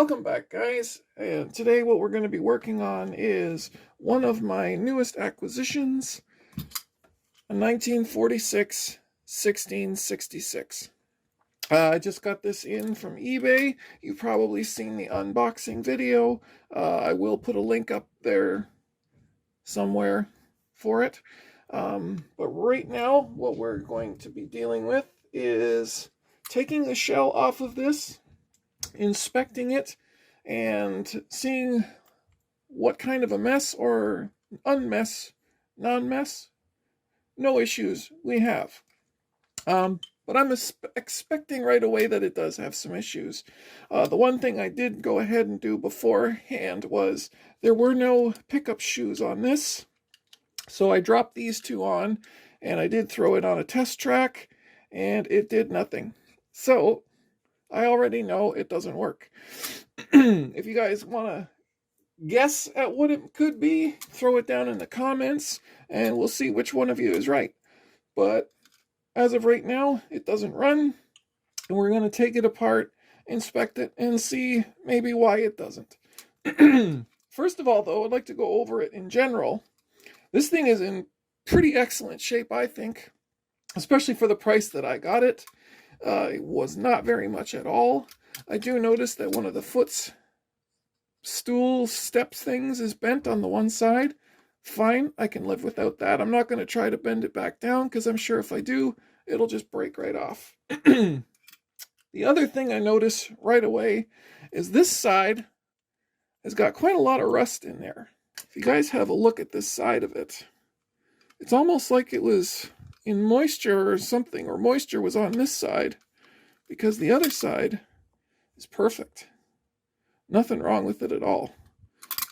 Welcome back, guys. And today what we're going to be working on is one of my newest acquisitions, a 1946 1666. I just got this in from eBay. You've probably seen the unboxing video. I will put a link up there somewhere for it. But right now, what we're going to be dealing with is taking the shell off of this, inspecting it, and seeing what kind of a mess or non-mess, no issues we have. But I'm expecting right away that it does have some issues. The one thing I did go ahead and do beforehand was there were no pickup shoes on this. So I dropped these two on, and I did throw it on a test track, and it did nothing. So I already know it doesn't work. If you guys want to guess at what it could be, throw it down in the comments, and we'll see which one of you is right. But as of right now, it doesn't run, and we're going to take it apart, inspect it, and see maybe why it doesn't. First of all, though, I'd like to go over it in general. This thing is in pretty excellent shape, I think, especially for the price that I got it. It was not very much at all. I do notice that one of the stool steps things is bent on the one side. Fine, I can live without that. I'm not going to try to bend it back down because I'm sure if I do, it'll just break right off. The other thing I notice right away is this side has got quite a lot of rust in there. If you guys have a look at this side of it, it's almost like it was in moisture or something, or moisture was on this side, because the other side is perfect. Nothing wrong with it at all.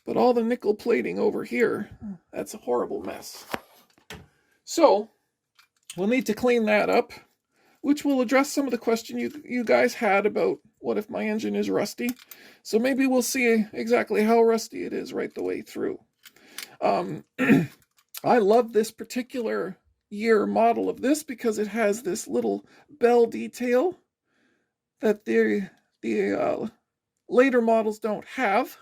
But all the nickel plating over here, that's a horrible mess. So we'll need to clean that up, which will address some of the question you guys had about what if my engine is rusty. So maybe we'll see exactly how rusty it is right the way through. I love this particular year model of this because it has this little bell detail that the later models don't have.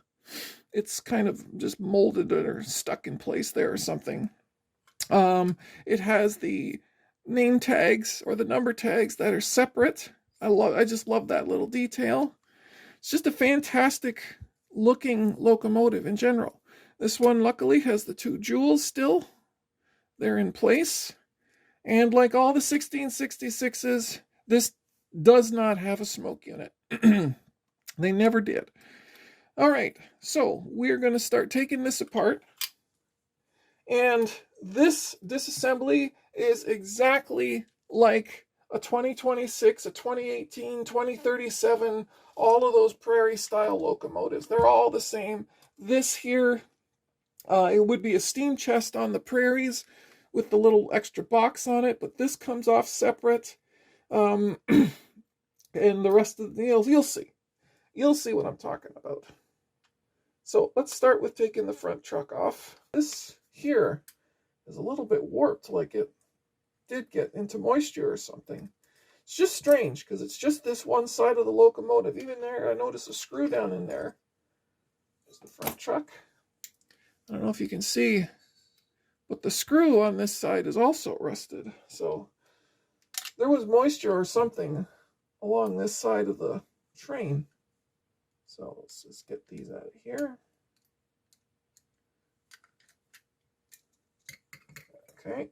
It's kind of just molded or stuck in place there or something. It has the name tags or the number tags that are separate. I just love that little detail. It's just a fantastic looking locomotive in general. This one luckily has the 2 jewels still. They're in place. And like all the 1666s, this does not have a smoke unit. They never did. All right, so we're going to start taking this apart. And this disassembly is exactly like a 2026, a 2018, 2037, all of those prairie style locomotives. They're all the same. This here, it would be a steam chest on the prairies with the little extra box on it, but this comes off separate. And the rest of the deals, you'll see. You'll see what I'm talking about. So let's start with taking the front truck off. This here is a little bit warped, like it did get into moisture or something. It's just strange because it's just this one side of the locomotive. Even there, I notice a screw down in there. There's the front truck. I don't know if you can see, but the screw on this side is also rusted. So there was moisture or something along this side of the train. So let's just get these out of here. Okay.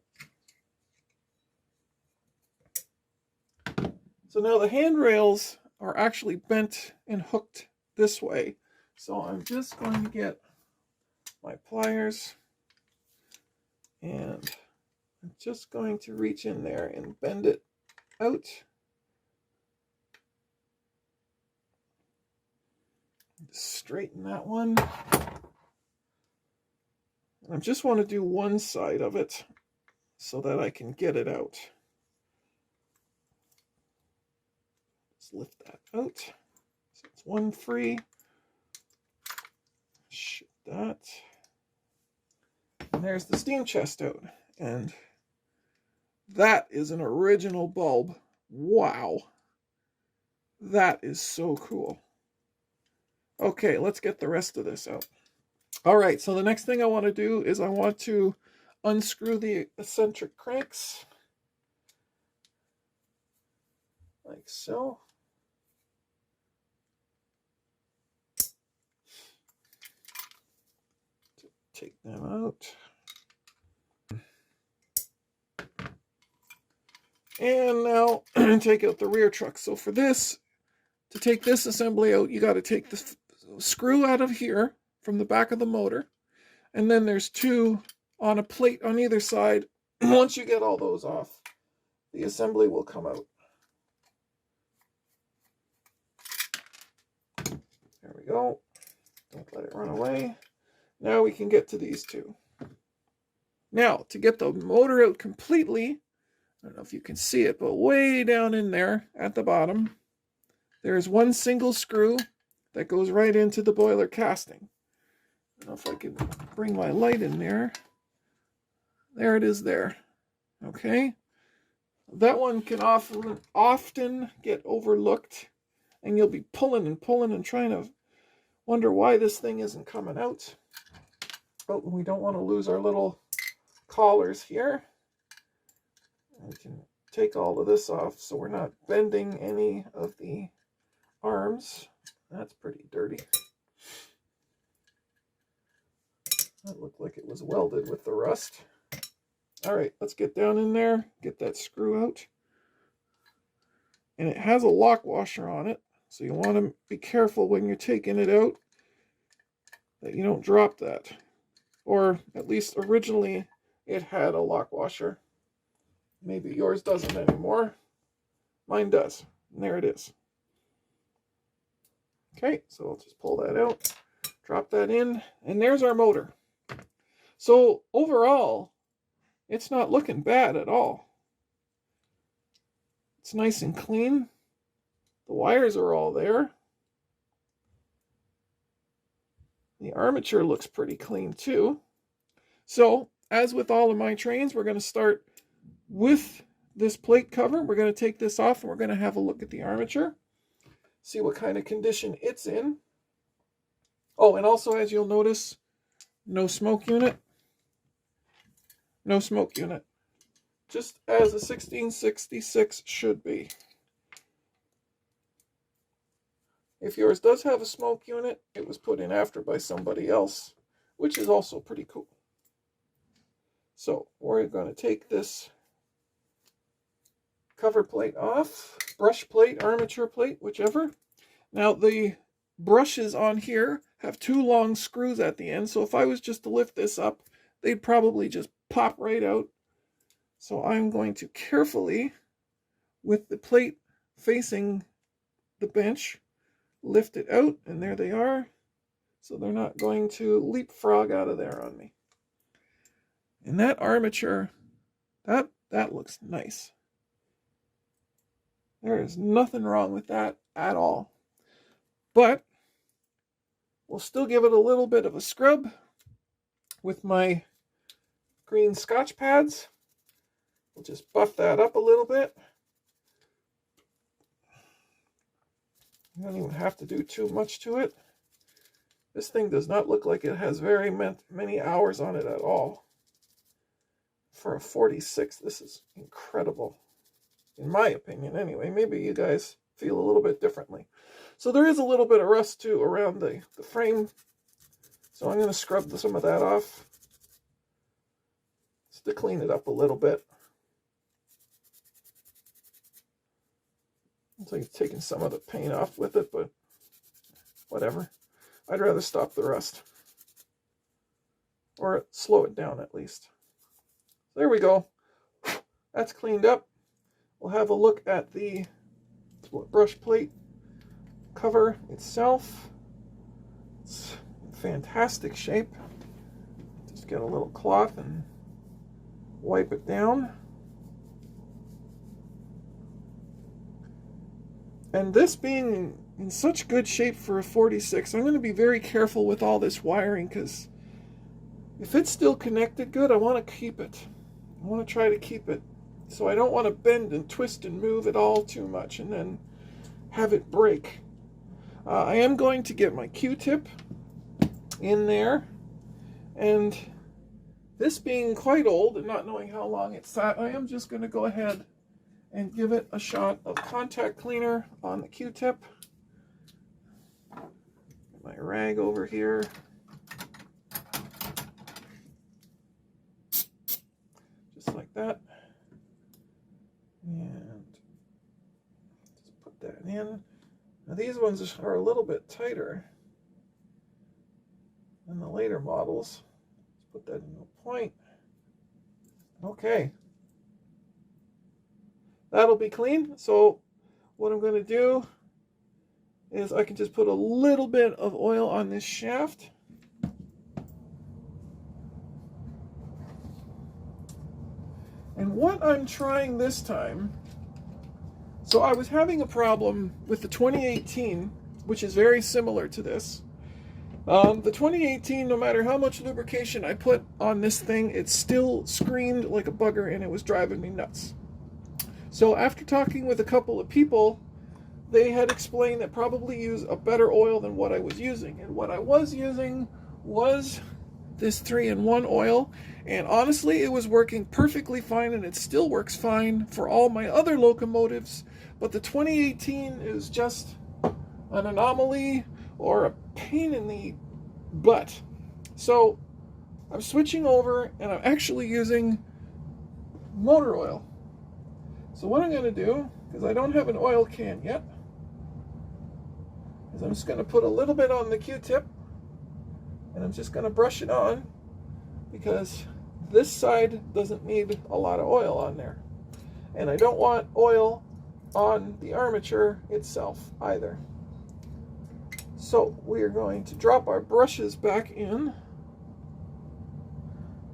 So now the handrails are actually bent and hooked this way. So I'm just going to get my pliers and I'm just going to reach in there and bend it out. Straighten that one. I just want to do one side of it so that I can get it out. Let's lift that out. So it's one free. Shut that. And there's the steam chest out. And that is an original bulb. Wow. That is so cool. Okay, let's get the rest of this out. All right, so the next thing I want to do is I want to unscrew the eccentric cranks, like so. Take them out. And now take out the rear truck. So for this, to take this assembly out, you got to take the screw out of here from the back of the motor. And then there's two on a plate on either side. Once you get all those off, the assembly will come out. There we go. Don't let it run away. Now we can get to these two. Now, to get the motor out completely, I don't know if you can see it, but way down in there at the bottom, there's one single screw that goes right into the boiler casting. I don't know if I can bring my light in there. There it is there. Okay. That one can often get overlooked, and you'll be pulling and trying to wonder why this thing isn't coming out. But we don't want to lose our little collars here. We can take all of this off so we're not bending any of the arms. That's pretty dirty. That looked like it was welded with the rust. All right, let's get down in there, get that screw out. And it has a lock washer on it, so you want to be careful when you're taking it out that you don't drop that. Or at least originally it had a lock washer. Maybe yours doesn't anymore. Mine does. And there it is. Okay, so I'll just pull that out, drop that in, and there's our motor. So overall, it's not looking bad at all. It's nice and clean. The wires are all there. The armature looks pretty clean too. So, as with all of my trains, we're going to start with this plate cover. We're going to take this off and we're going to have a look at the armature. See what kind of condition it's in. Oh, and also, as you'll notice, no smoke unit. No smoke unit. Just as a 1666 should be. If yours does have a smoke unit, it was put in after by somebody else, which is also pretty cool. So we're going to take this cover plate off, brush plate, armature plate, whichever. Now the brushes on here have two long screws at the end, so if I was just to lift this up, they'd probably just pop right out. So I'm going to carefully, with the plate facing the bench, lift it out, and there they are. So they're not going to leapfrog out of there on me. And that armature, that looks nice. There is nothing wrong with that at all. But we'll still give it a little bit of a scrub with my green Scotch pads. We'll just buff that up a little bit. You don't even have to do too much to it. This thing does not look like it has very many hours on it at all. For a 46, this is incredible. In my opinion, anyway. Maybe you guys feel a little bit differently. So there is a little bit of rust, too, around the frame. So I'm going to scrub some of that off. Just to clean it up a little bit. Looks like it's taking some of the paint off with it, but whatever. I'd rather stop the rust. Or slow it down, at least. There we go. That's cleaned up. We'll have a look at the brush plate cover itself. It's in fantastic shape. Just get a little cloth and wipe it down. And this being in such good shape for a 46, I'm going to be very careful with all this wiring, because if it's still connected good, I want to keep it. I want to try to keep it. So I don't want to bend and twist and move it all too much and then have it break. I am going to get my Q-tip in there, and this being quite old and not knowing how long it sat, I am just going to go ahead and give it a shot of contact cleaner on the Q-tip. My rag over here. Just like that. And just put that in. Now these ones are a little bit tighter than the later models. Let's put that in a point. Okay. That'll be clean. So what I'm going to do is I can just put a little bit of oil on this shaft. And what I'm trying this time, so I was having a problem with the 2018, which is very similar to this. The 2018, no matter how much lubrication I put on this thing, it still screamed like a bugger and it was driving me nuts. So after talking with a couple of people, they had explained that probably use a better oil than what I was using. And what I was using was this 3-in-1 oil. And honestly, it was working perfectly fine, and it still works fine for all my other locomotives. But the 2018 is just an anomaly or a pain in the butt. So I'm switching over, and I'm actually using motor oil. So what I'm going to do, because I don't have an oil can yet, is I'm just going to put a little bit on the Q-tip, and I'm just going to brush it on, because this side doesn't need a lot of oil on there. And I don't want oil on the armature itself either. So we are going to drop our brushes back in.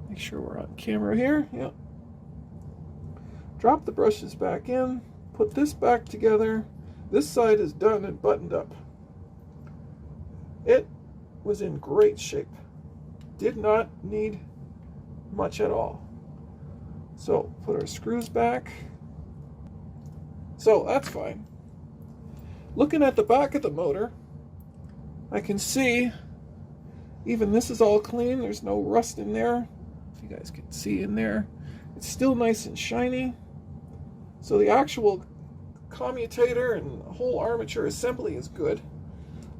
Make sure we're on camera here. Yep. Drop the brushes back in, put this back together. This side is done and buttoned up. It was in great shape. Did not need much at all. So put our screws back. So that's fine. Looking at the back of the motor, I can see even this is all clean. There's no rust in there. If you guys can see in there, it's still nice and shiny. So the actual commutator and whole armature assembly is good.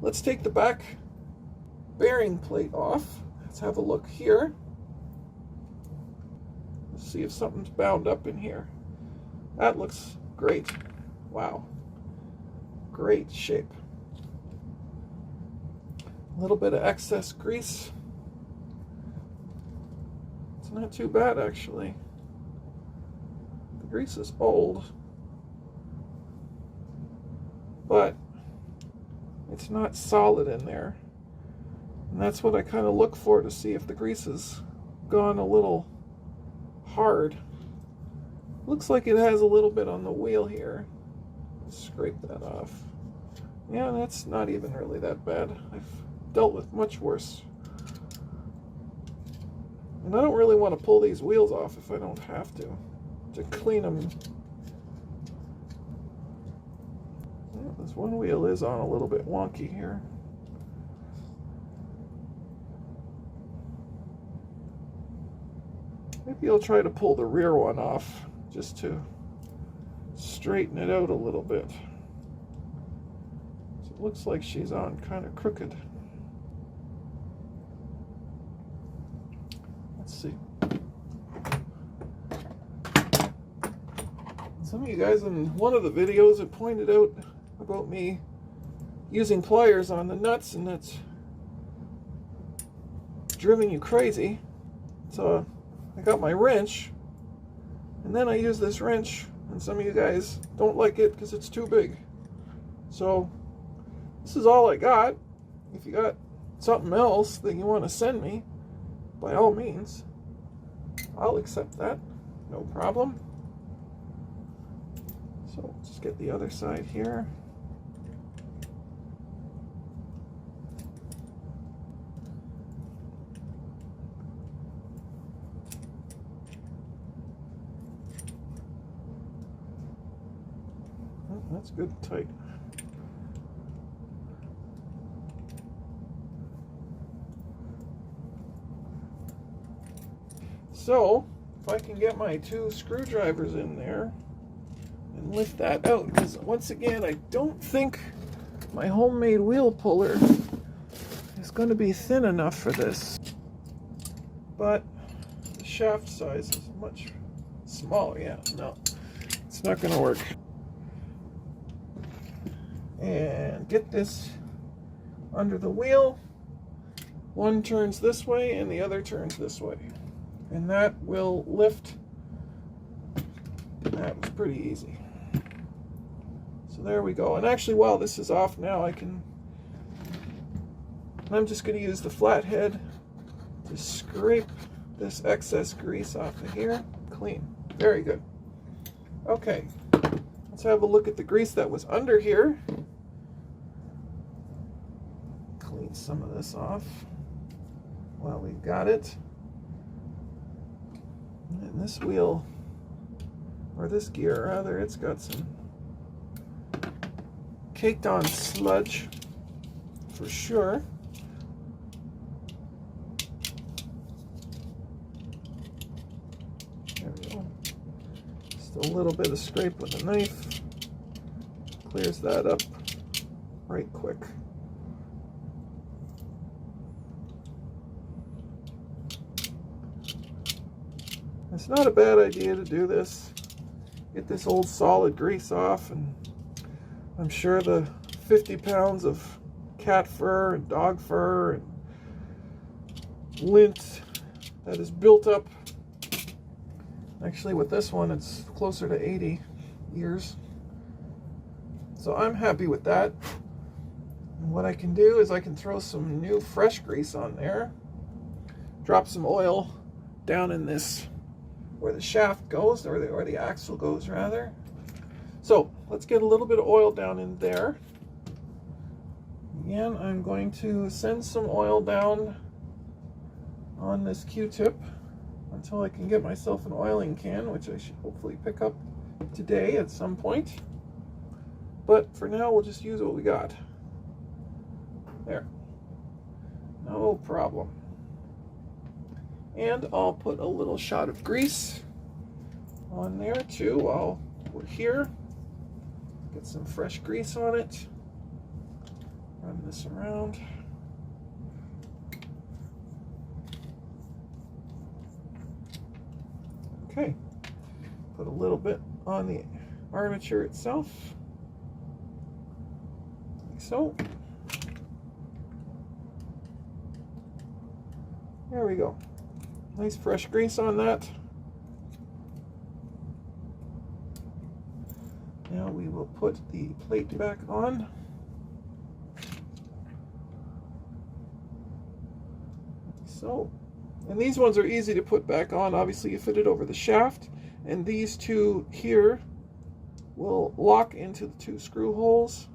Let's take the back bearing plate off. Let's have a look here. Let's see if something's bound up in here. That looks great. Wow. Great shape. A little bit of excess grease. It's not too bad, actually. The grease is old, but it's not solid in there. And that's what I kind of look for to see if the grease has gone a little hard. Looks like it has a little bit on the wheel here. Let's scrape that off. Yeah, that's not even really that bad. I've dealt with much worse. And I don't really want to pull these wheels off if I don't have to clean them. Yeah, this one wheel is on a little bit wonky here. Maybe I'll try to pull the rear one off just to straighten it out a little bit. So it looks like she's on kind of crooked. Let's see. Some of you guys in one of the videos have pointed out about me using pliers on the nuts, and that's driven you crazy. So I got my wrench, and then I use this wrench, and some of you guys don't like it because it's too big. So this is all I got. If you got something else that you want to send me, by all means, I'll accept that. No problem. So let's get the other side here. Oh, that's good and tight. So, if I can get my 2 screwdrivers in there and lift that out, because once again, I don't think my homemade wheel puller is going to be thin enough for this. But the shaft size is much smaller. Yeah, no, it's not going to work. And get this under the wheel. One turns this way and the other turns this way. And that will lift. That was pretty easy. So there we go. And actually, while this is off now, I'm just going to use the flathead to scrape this excess grease off of here. Clean. Very good. Okay. Let's have a look at the grease that was under here. Clean some of this off while we've got it. And this wheel, or this gear rather, it's got some caked on sludge for sure. There we go. Just a little bit of scrape with a knife clears that up right quick. It's not a bad idea to do this. Get this old solid grease off, and I'm sure the 50 pounds of cat fur and dog fur and lint that is built up. Actually, with this one, it's closer to 80 years. So I'm happy with that. And what I can do is I can throw some new fresh grease on there, drop some oil down in this where the shaft goes, or the axle goes rather. So let's get a little bit of oil down in there. Again, I'm going to send some oil down on this Q-tip until I can get myself an oiling can, which I should hopefully pick up today at some point. But for now, we'll just use what we got. There. No problem. And I'll put a little shot of grease on there too while we're here. Get some fresh grease on it. Run this around. Okay. Put a little bit on the armature itself. Like so. There we go. Nice fresh grease on that. Now we will put the plate back on. So, and these ones are easy to put back on. Obviously, you fit it over the shaft, and these two here will lock into the 2 screw holes,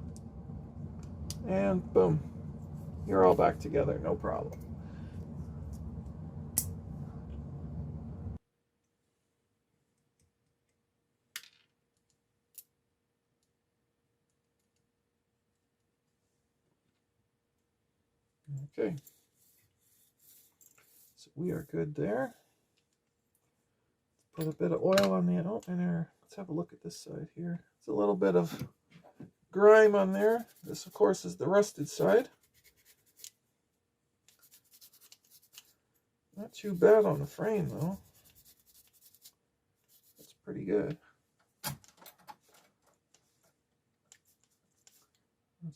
and boom, you're all back together, no problem. Okay, so we are good there. Put a bit of oil on the opener. Let's have a look at this side here. It's a little bit of grime on there. This, of course, is the rusted side. Not too bad on the frame, though. That's pretty good. I'll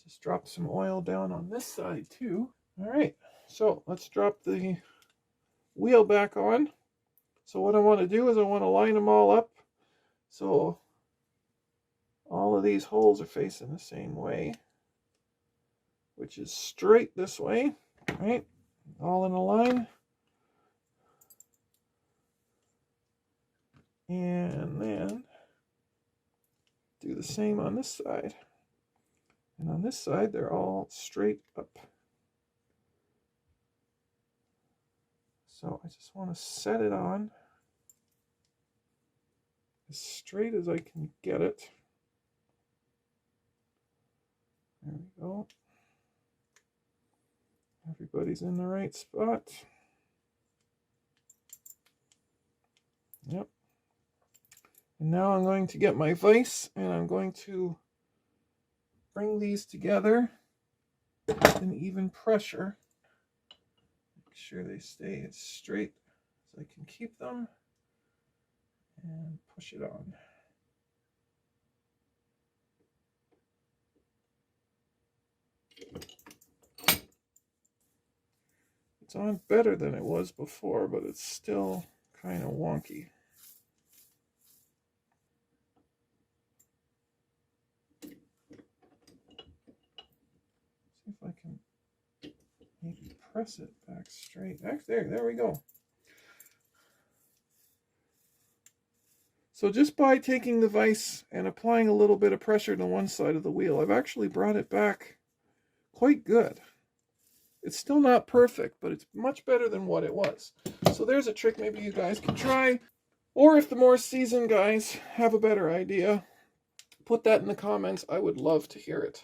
just drop some oil down on this side, too. All right, so let's drop the wheel back on. So what I want to do is I want to line them all up so all of these holes are facing the same way, which is straight this way, right? All in a line. And then do the same on this side. And on this side, they're all straight up. So I just want to set it on as straight as I can get it. There we go. Everybody's in the right spot. Yep. And now I'm going to get my vise and I'm going to bring these together with an even pressure. Make sure they stay as straight as I can keep them. And push it on. It's on better than it was before, but it's still kind of wonky. See if I can maybe press it back straight. There we go. So just by taking the vise and applying a little bit of pressure to one side of the wheel, I've actually brought it back quite good. It's still not perfect, but it's much better than what it was. So there's a trick maybe you guys can try. Or if the more seasoned guys have a better idea, put that in the comments. I would love to hear it.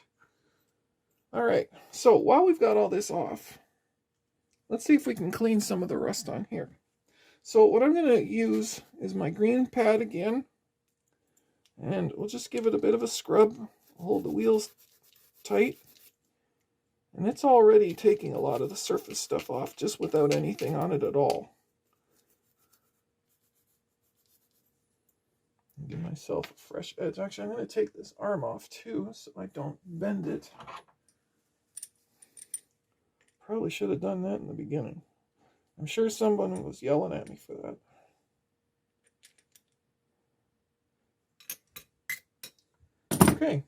All right, so while we've got all this off, let's see if we can clean some of the rust on here. So what I'm going to use is my green pad again, and we'll just give it a bit of a scrub, hold the wheels tight, and it's already taking a lot of the surface stuff off just without anything on it at all. Give myself a fresh edge. Actually, I'm going to take this arm off too so I don't bend it. Probably should have done that in the beginning. I'm sure someone was yelling at me for that. Okay,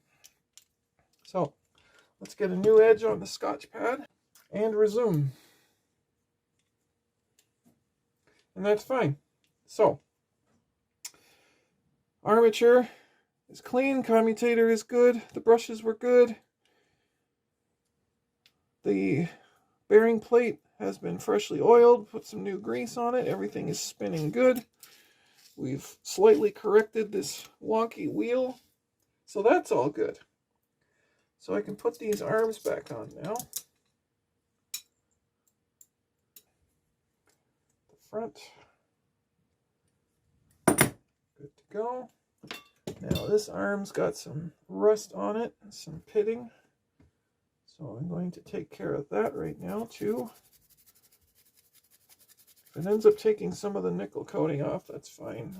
so let's get a new edge on the Scotch pad and resume. And that's fine. So, armature is clean, commutator is good, the brushes were good. The bearing plate has been freshly oiled, put some new grease on it, everything is spinning good. We've slightly corrected this wonky wheel, so that's all good. So I can put these arms back on now. The front. Good to go. Now this arm's got some rust on it, some pitting. So I'm going to take care of that right now too. If it ends up taking some of the nickel coating off, that's fine.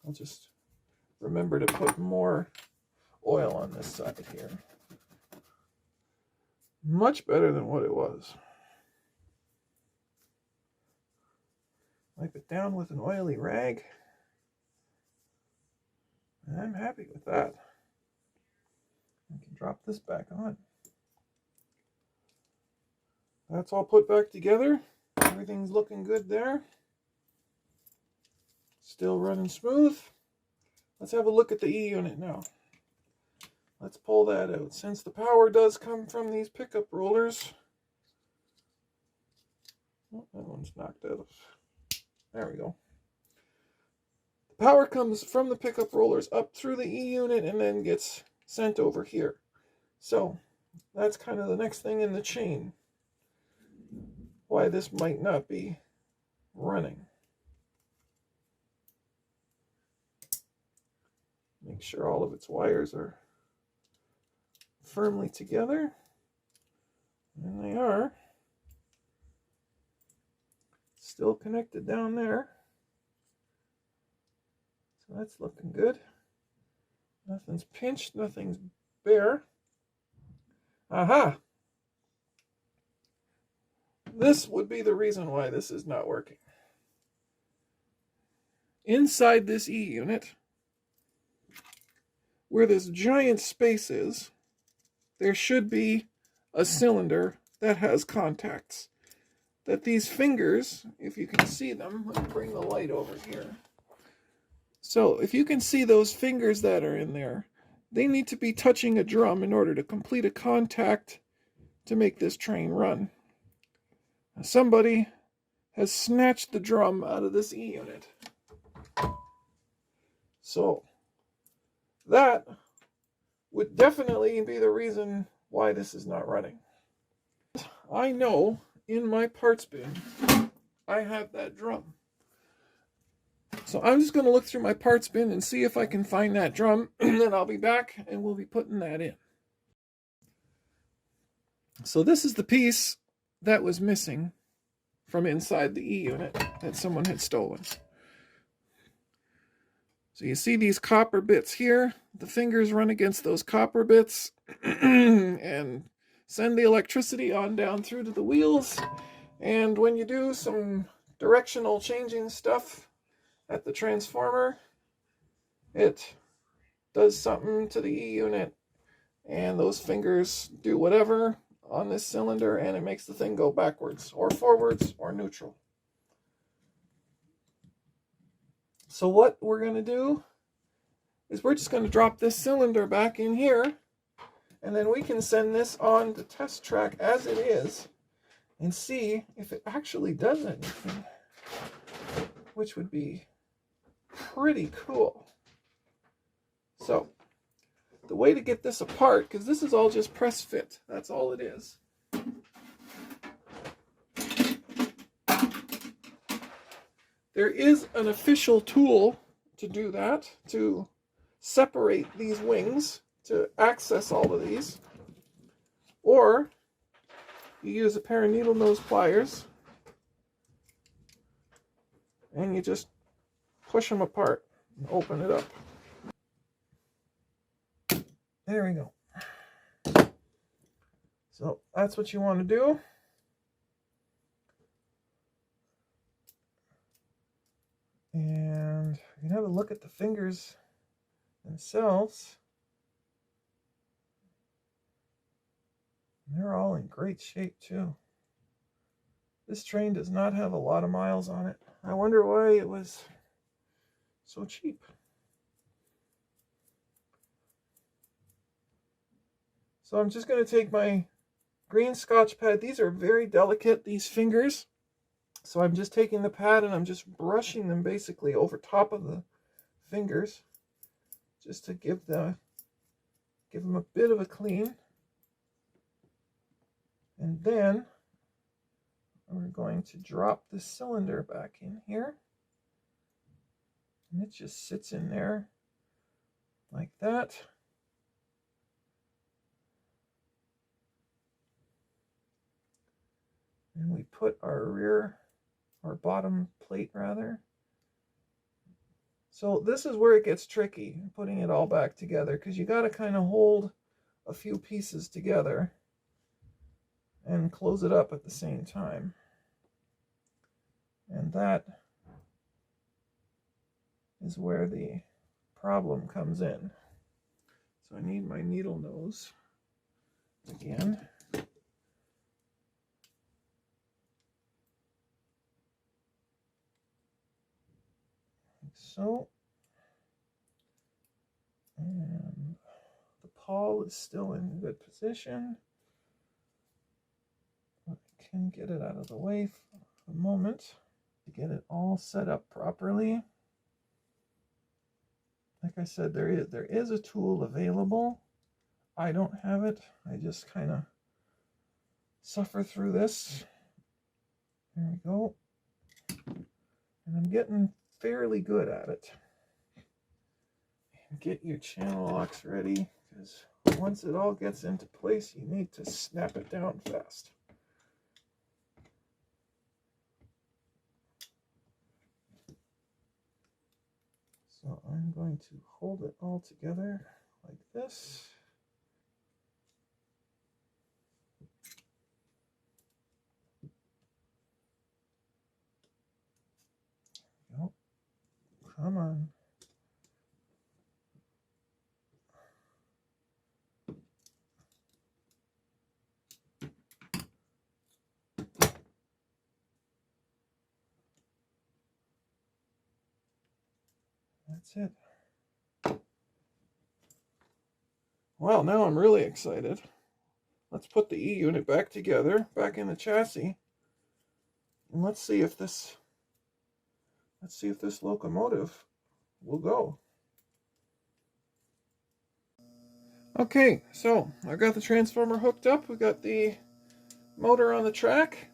I'll just remember to put more oil on this side here. Much better than what it was. Wipe it down with an oily rag. And I'm happy with that. I can drop this back on. That's all put back together. Everything's looking good there. Still running smooth. Let's have a look at the E-unit now. Let's pull that out. Since the power does come from these pickup rollers. Oh, that one's knocked out. There we go. The power comes from the pickup rollers up through the E-unit and then gets sent over here. So that's kind of the next thing in the chain. Why this might not be running. Make sure all of its wires are firmly together. And they are. Still connected down there. So that's looking good. Nothing's pinched, nothing's bare. Aha! This would be the reason why this is not working. Inside this E-unit, where this giant space is, there should be a cylinder that has contacts. That these fingers, if you can see them, let me bring the light over here. So if you can see those fingers that are in there, they need to be touching a drum in order to complete a contact to make this train run. Somebody has snatched the drum out of this E-unit. So that would definitely be the reason why this is not running. I know in my parts bin I have that drum. So I'm just going to look through my parts bin and see if I can find that drum, and then I'll be back and we'll be putting that in. So this is the piece that was missing from inside the E unit that someone had stolen. So you see these copper bits here. The fingers run against those copper bits and send the electricity on down through to the wheels. And when you do some directional changing stuff at the transformer, it does something to the E unit, and those fingers do whatever on this cylinder, and it makes the thing go backwards or forwards or neutral. So what we're going to do is we're just going to drop this cylinder back in here, and then we can send this on the test track as it is and see if it actually does anything, which would be pretty cool. So the way to get this apart, because this is all just press fit, that's all it is. There is an official tool to do that, to separate these wings, to access all of these. Or you use a pair of needle nose pliers and you just push them apart and open it up. There we go. So that's what you want to do. And you can have a look at the fingers themselves. They're all in great shape too. This train does not have a lot of miles on it. I wonder why it was so cheap. So I'm just going to take my green Scotch pad. These are very delicate, these fingers. So I'm just taking the pad and I'm just brushing them basically over top of the fingers, just to give them a bit of a clean. And then we're going to drop the cylinder back in here. And it just sits in there like that. And we put our bottom plate rather. So this is where it gets tricky, putting it all back together, because you got to kind of hold a few pieces together and close it up at the same time. And that is where the problem comes in. So I need my needle nose again. So, and the pawl is still in good position. I can get it out of the way for a moment to get it all set up properly. Like I said, there is a tool available. I don't have it. I just kind of suffer through this. There we go. And I'm getting fairly good at it. And get your channel locks ready, because once it all gets into place, you need to snap it down fast. So I'm going to hold it all together like this. Nope. Come on. That's it. Well, now I'm really excited. Let's put the E unit back together, back in the chassis, and let's see if this locomotive will go. Okay, so I've got the transformer hooked up. We've got the motor on the track.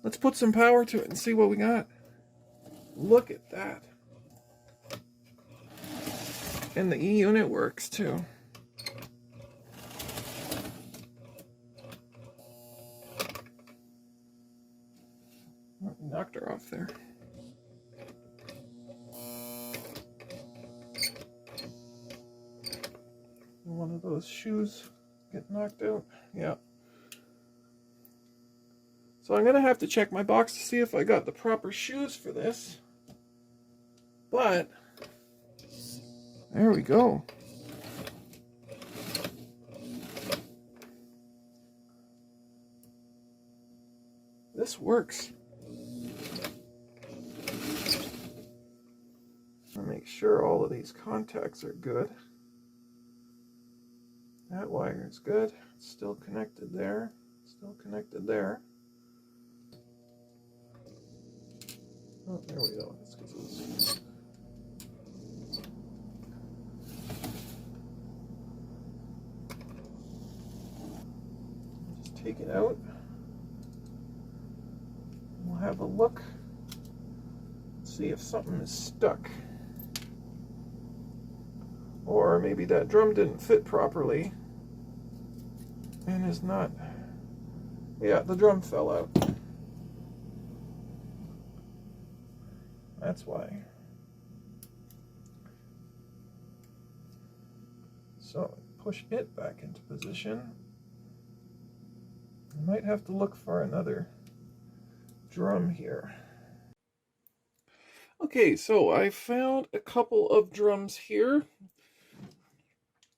Let's put some power to it and see what we got. Look at that. And the E unit works too. Oh, knocked her off there. One of those shoes get knocked out. Yeah. So I'm going to have to check my box to see if I got the proper shoes for this. But there we go. This works. I'll make sure all of these contacts are good. That wire is good. It's still connected there. Still connected there. Oh, there we go. That's because it's... Just take it out. We'll have a look. See if something is stuck. Or maybe that drum didn't fit properly and is not... Yeah, the drum fell out. That's why. So push it back into position. I might have to look for another drum here. Okay, so I found a couple of drums here.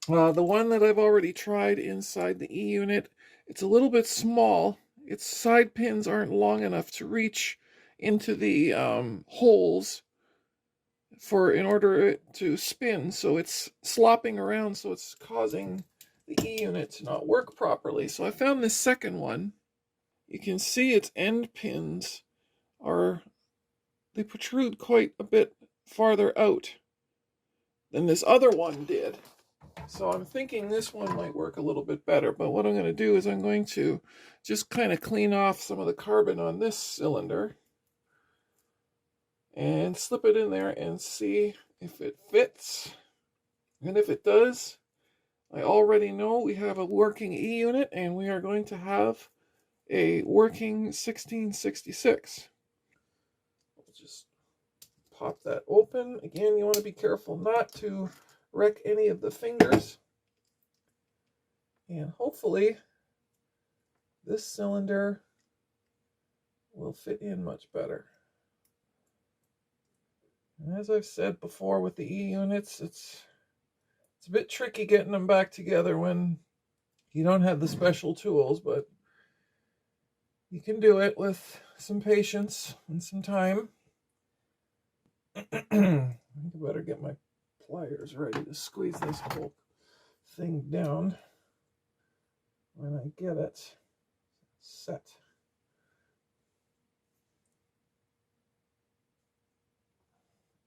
The one that I've already tried inside the E unit, it's a little bit small. Its side pins aren't long enough to reach into the holes in order to spin, so it's slopping around, so it's causing the E unit to not work properly. So I found this second one. You can see its end pins they protrude quite a bit farther out than this other one did. So I'm thinking this one might work a little bit better, but what I'm going to do is I'm going to just kind of clean off some of the carbon on this cylinder and slip it in there and see if it fits. And if it does, I already know we have a working E unit and we are going to have a working 1666. I'll just pop that open. Again, you want to be careful not to wreck any of the fingers. And hopefully this cylinder will fit in much better. And as I've said before with the E units, it's a bit tricky getting them back together when you don't have the special tools, but you can do it with some patience and some time. I think I better get my pliers ready to squeeze this whole thing down when I get it set.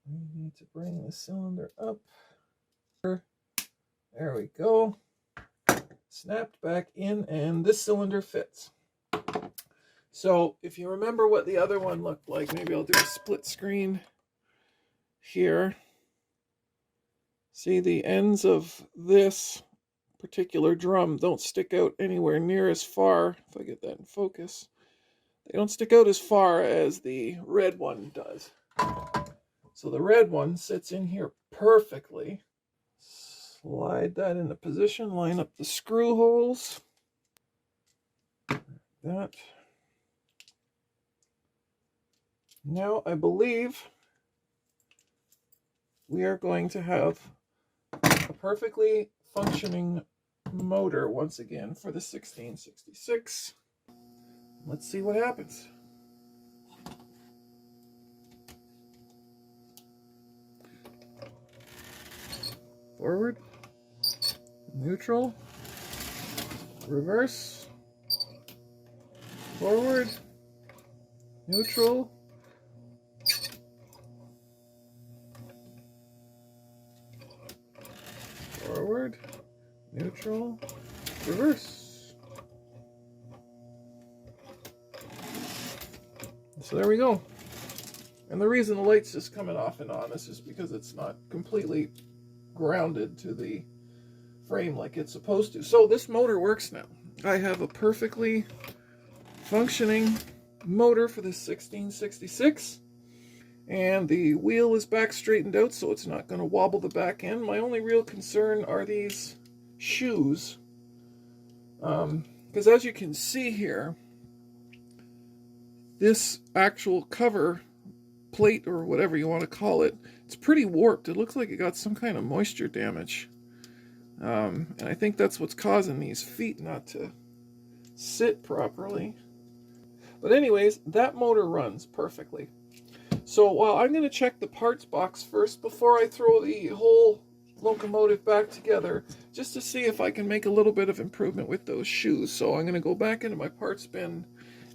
We need to bring the cylinder up. There we go. Snapped back in, and this cylinder fits. So if you remember what the other one looked like, maybe I'll do a split screen here. See, the ends of this particular drum don't stick out anywhere near as far. If I get that in focus, they don't stick out as far as the red one does. So the red one sits in here perfectly. Slide that into position, line up the screw holes. That. Now I believe we are going to have a perfectly functioning motor once again for the 1666. Let's see what happens. Forward, neutral, reverse, forward, neutral, forward, neutral, reverse. So there we go. And the reason the light's just coming off and on is just because it's not completely grounded to the frame like it's supposed to. So this motor works now. I have a perfectly functioning motor for this 1666, and the wheel is back straightened out so it's not going to wobble the back end. My only real concern are these shoes, because as you can see here, this actual cover plate, or whatever you want to call it, it's pretty warped. It looks like it got some kind of moisture damage, and I think that's what's causing these feet not to sit properly. But anyways, that motor runs perfectly. So while I'm going to check the parts box first before I throw the whole locomotive back together, just to see if I can make a little bit of improvement with those shoes. So I'm going to go back into my parts bin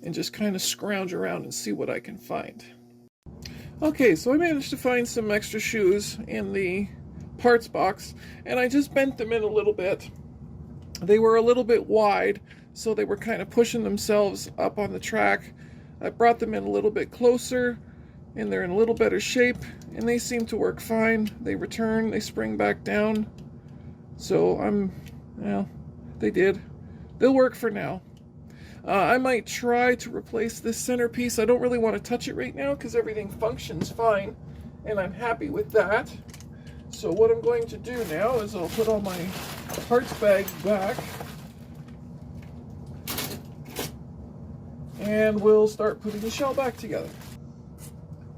and just kind of scrounge around and see what I can find. Okay, so I managed to find some extra shoes in the parts box, and I just bent them in a little bit. They were a little bit wide, so they were kind of pushing themselves up on the track. I brought them in a little bit closer, and they're in a little better shape, and they seem to work fine. They return, they spring back down. So well, they did. They'll work for now. I might try to replace this centerpiece. I don't really want to touch it right now because everything functions fine, and I'm happy with that. So what I'm going to do now is I'll put all my parts bag back, and we'll start putting the shell back together.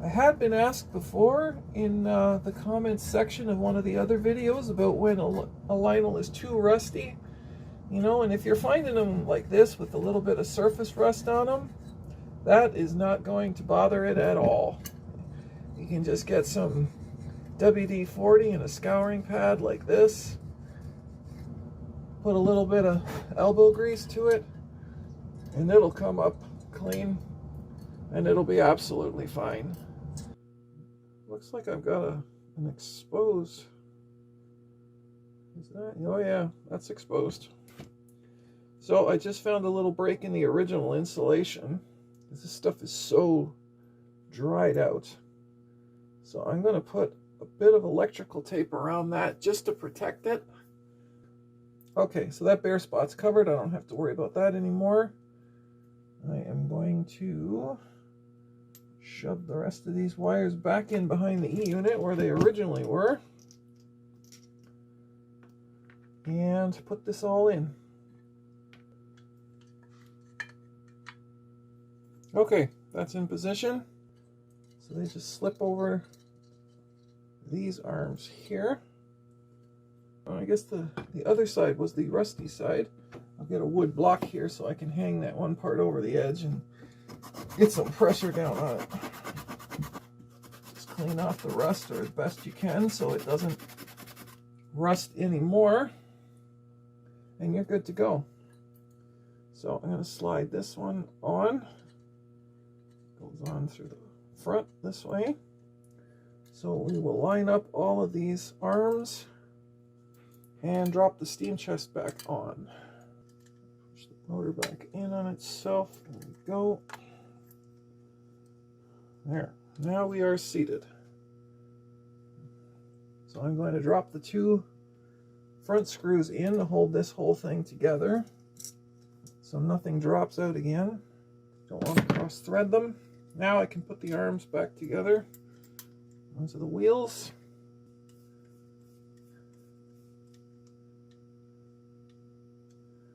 I had been asked before in the comments section of one of the other videos about when a Lionel is too rusty. You know, and if you're finding them like this with a little bit of surface rust on them, that is not going to bother it at all. You can just get some WD-40 and a scouring pad like this, put a little bit of elbow grease to it, and it'll come up clean, and it'll be absolutely fine. Looks like I've got an exposed. Is that? Oh yeah, that's exposed. So I just found a little break in the original insulation. This stuff is so dried out. So I'm going to put a bit of electrical tape around that just to protect it. Okay, so that bare spot's covered. I don't have to worry about that anymore. I am going to shove the rest of these wires back in behind the E-unit where they originally were, and put this all in. Okay, that's in position. So they just slip over these arms here. I guess the other side was the rusty side. I'll get a wood block here so I can hang that one part over the edge and get some pressure down on it. Just clean off the rust, or as best you can, so it doesn't rust anymore, and you're good to go. So I'm going to slide this one on. Goes on through the front this way. So we will line up all of these arms and drop the steam chest back on. Push the motor back in on itself. There we go. There. Now we are seated. So I'm going to drop the two front screws in to hold this whole thing together, so nothing drops out again. Don't want to cross thread them. Now I can put the arms back together onto the wheels.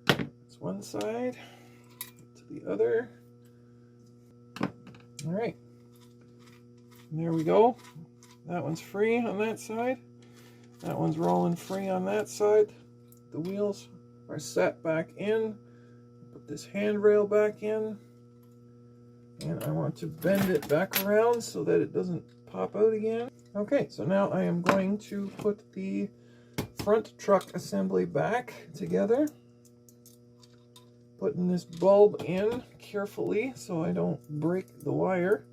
That's one side, to the other. All right, and there we go. That one's free on that side. That one's rolling free on that side. The wheels are set back in. Put this handrail back in. And I want to bend it back around so that it doesn't pop out again. Okay, so now I am going to put the front truck assembly back together. Putting this bulb in carefully so I don't break the wire.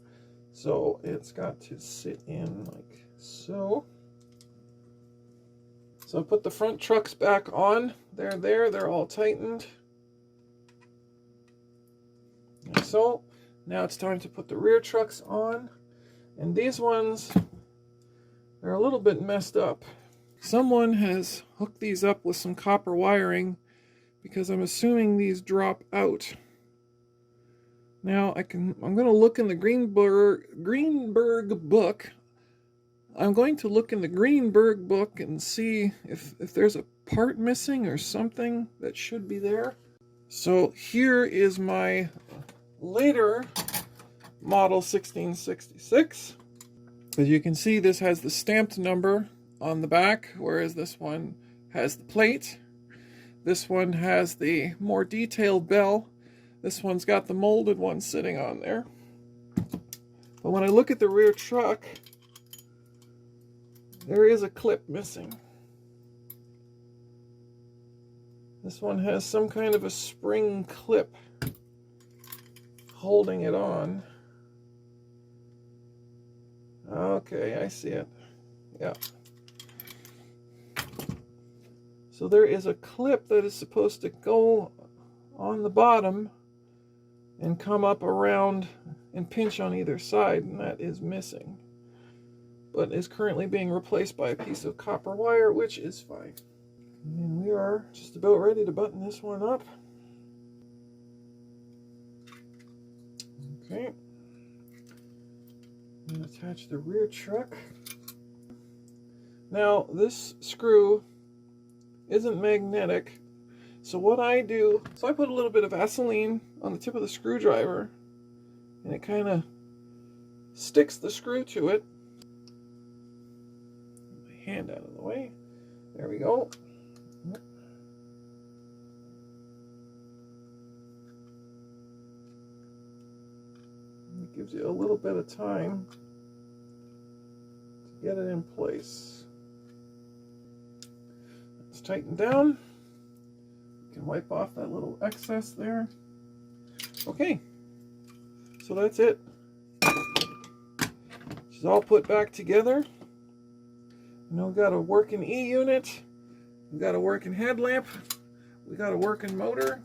So it's got to sit in like so. So I put the front trucks back on. They're all tightened. Like so. Now it's time to put the rear trucks on. And these ones, they're a little bit messed up. someone has hooked these up with some copper wiring, because I'm assuming these drop out. Now I'm going to look in the Greenberg book. I'm going to look in the Greenberg book and see if there's a part missing or something that should be there. So here is my later model 1666. As you can see, this has the stamped number on the back, whereas this one has the plate. This one has the more detailed bell. This one's got the molded one sitting on there. But when I look at the rear truck, there is a clip missing. This one has some kind of a spring clip holding it on. Okay, I see it. Yeah. So there is a clip that is supposed to go on the bottom and come up around and pinch on either side, and that is missing, but is currently being replaced by a piece of copper wire, which is fine. And we are just about ready to button this one up. Okay. And attach the rear truck. Now, this screw isn't magnetic, so what I do, I put a little bit of Vaseline on the tip of the screwdriver, and it kind of sticks the screw to it. My hand out of the way. There we go. It gives you a little bit of time to get it in place. It's tightened down. You can wipe off that little excess there. Okay, so that's it. She's all put back together. Now we've got a working E unit. We've got a working headlamp. We got a working motor.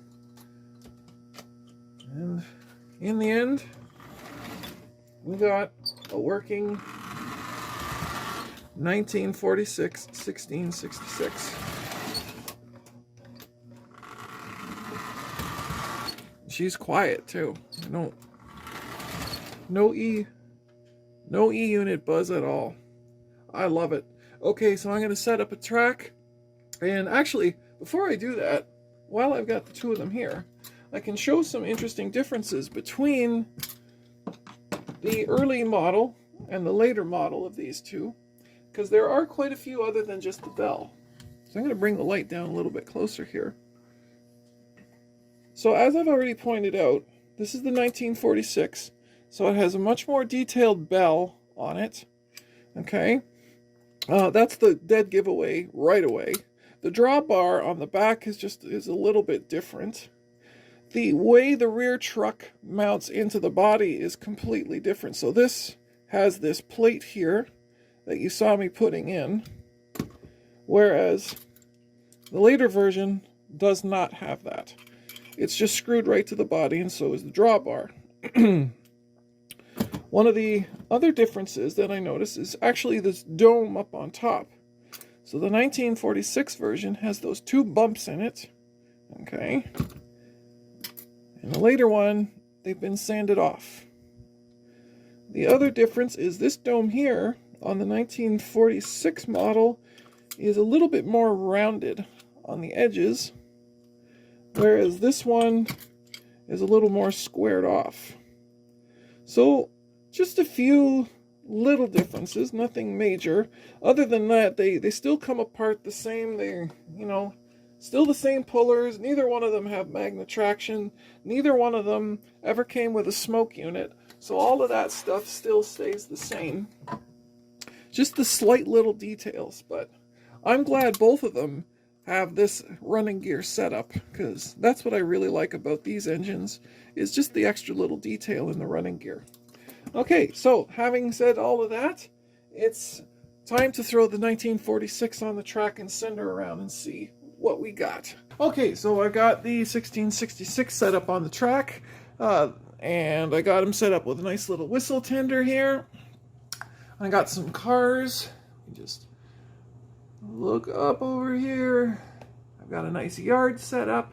And in the end, we got a working 1946 1666. She's quiet too. No E unit buzz at all. I love it. Okay, so I'm going to set up a track. And actually, before I do that, while I've got the two of them here, I can show some interesting differences between the early model and the later model of these two, because there are quite a few other than just the bell. So I'm going to bring the light down a little bit closer here. So as I've already pointed out, this is the 1946, so it has a much more detailed bell on it. Okay, that's the dead giveaway right away. The drawbar on the back is a little bit different. The way the rear truck mounts into the body is completely different. So this has this plate here that you saw me putting in, whereas the later version does not have that. It's just screwed right to the body, and so is the drawbar. One of the other differences that I noticed is actually this dome up on top. So the 1946 version has those two bumps in it, okay? And the later one, they've been sanded off. The other difference is this dome here on the 1946 model is a little bit more rounded on the edges, whereas this one is a little more squared off. So just a few little differences, nothing major. Other than that, they still come apart the same. They're, still the same pullers. Neither one of them have magnet traction. Neither one of them ever came with a smoke unit. So all of that stuff still stays the same. Just the slight little details, but I'm glad both of them have this running gear setup, because that's what I really like about these engines, is just the extra little detail in the running gear. Okay, so having said all of that, it's time to throw the 1946 on the track and send her around and see what we got. Okay, so I got the 1666 set up on the track, and I got him set up with a nice little whistle tender here. I got some cars. Just Look up over here. I've got a nice yard set up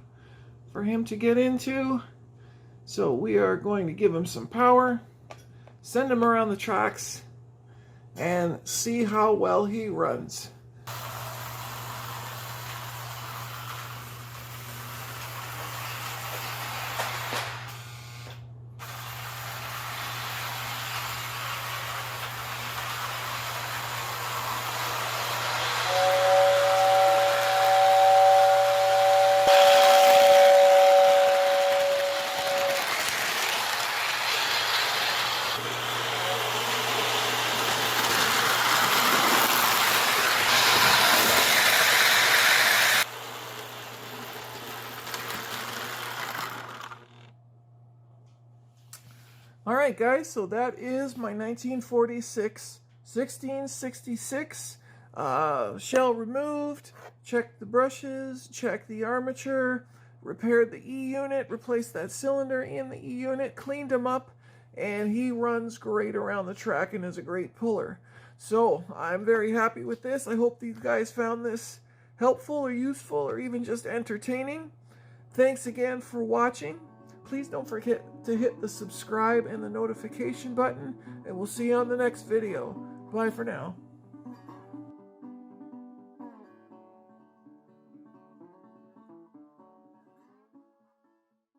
for him to get into. So we are going to give him some power, send him around the tracks, and see how well he runs. Alright guys, so that is my 1946 1666 shell removed. Checked the brushes, checked the armature, repaired the E-unit, replaced that cylinder in the E-unit, cleaned him up, and he runs great around the track and is a great puller. So I'm very happy with this. I hope these guys found this helpful or useful or even just entertaining. Thanks again for watching. Please don't forget to hit the subscribe and the notification button, and we'll see you on the next video. Bye for now.